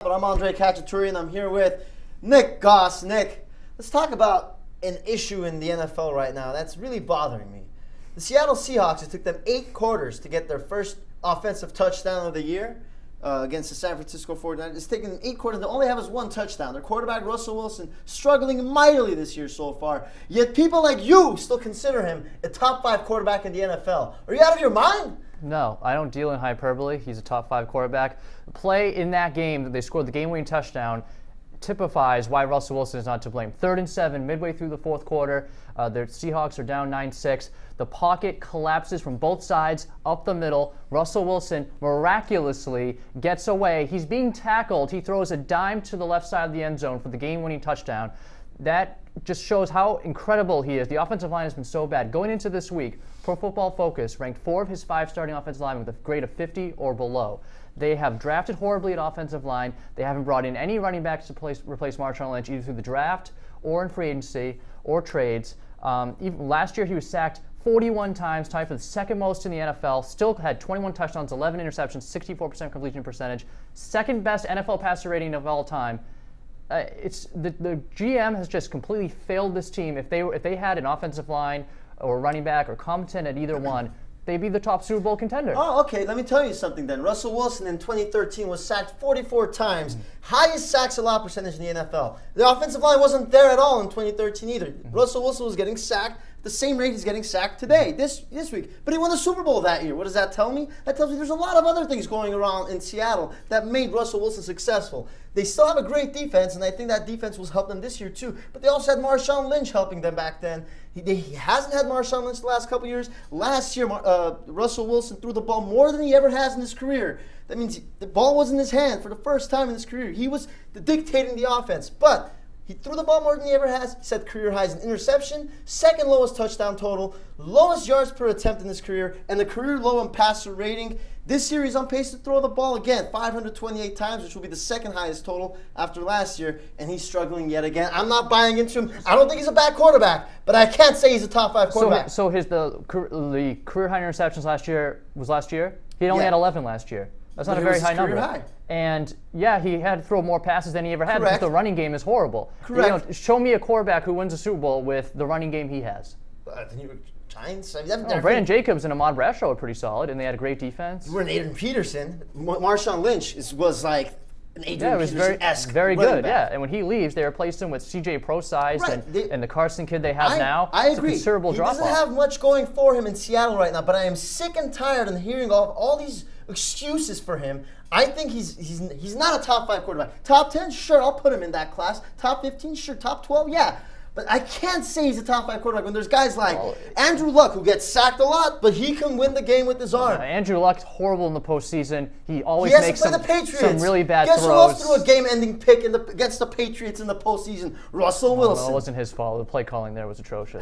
But I'm Andre Cacciatore, and I'm here with Nick Goss. Nick, let's talk about an issue in the NFL right now that's really bothering me. The Seattle Seahawks, it took them 8 quarters to get their first offensive touchdown of the year against the San Francisco 49ers. It's taken them 8 quarters. They only have us 1 touchdown. Their quarterback, Russell Wilson, struggling mightily this year so far. Yet people like you still consider him a top 5 quarterback in the NFL. Are you out of your mind? No, I don't deal in hyperbole. He's a top 5 quarterback. The play in that game that they scored the game-winning touchdown typifies why Russell Wilson is not to blame. 3rd and 7, midway through the 4th quarter. The Seahawks are down 9-6. The pocket collapses from both sides, up the middle. Russell Wilson miraculously gets away. He's being tackled. He throws a dime to the left side of the end zone for the game-winning touchdown. That just shows how incredible he is. The offensive line has been so bad. Going into this week, Pro Football Focus ranked 4 of his 5 starting offensive linemen with a grade of 50 or below. They have drafted horribly at offensive line. They haven't brought in any running backs to replace Marshawn Lynch, either through the draft or in free agency or trades. Even last year, he was sacked 41 times, tied for the 2nd most in the NFL. Still had 21 touchdowns, 11 interceptions, 64% completion percentage. 2nd best NFL passer rating of all time. The GM has just completely failed this team. If they had an offensive line or running back or competent at either one, they'd be the top Super Bowl contender. Oh, okay. Let me tell you something then. Russell Wilson in 2013 was sacked 44 times. Highest sacks allowed percentage in the NFL. The offensive line wasn't there at all in 2013 either. Russell Wilson was getting sacked the same rate he's getting sacked today, this week. But he won the Super Bowl that year. What does that tell me? That tells me there's a lot of other things going around in Seattle that made Russell Wilson successful. They still have a great defense, and I think that defense will help them this year too. But they also had Marshawn Lynch helping them back then. He hasn't had Marshawn Lynch the last couple years. Last year, Russell Wilson threw the ball more than he ever has in his career. That means the ball was in his hand for the first time in his career. He was dictating the offense. But he threw the ball more than he ever has. He set career highs in interception, 2nd lowest touchdown total, lowest yards per attempt in his career, and the career low in passer rating. This year, he's on pace to throw the ball again 528 times, which will be the 2nd highest total after last year, and he's struggling yet again. I'm not buying into him. I don't think he's a bad quarterback, but I can't say he's a top 5 quarterback. So the career high interceptions last year was last year? He only had 11 last year. That's not a very high number. High. And yeah, he had to throw more passes than he ever had because the running game is horrible. Correct. Show me a quarterback who wins a Super Bowl with the running game he has. Giants? Brandon Jacobs and Ahmad Bradshaw were pretty solid, and they had a great defense. We're an Adrian Peterson. Marshawn Lynch was like an Adrian Peterson-esque very good, back. yeah. And when he leaves, they replaced him with C.J. Pro-sized and the Carson kid they have now. I agree. It's a considerable drop-off. He doesn't have much going for him in Seattle right now, but I am sick and tired of hearing all these excuses for him. I think he's not a top 5 quarterback. Top 10, sure, I'll put him in that class. Top 15, sure. Top 12, yeah. But I can't say he's a top 5 quarterback when there's guys like Andrew Luck who gets sacked a lot, but he can win the game with his arm. Andrew Luck's horrible in the postseason. He always makes some really bad throws. Guess who else threw a game-ending pick against the Patriots in the postseason? Russell Wilson. No, it wasn't his fault. The play calling there was atrocious.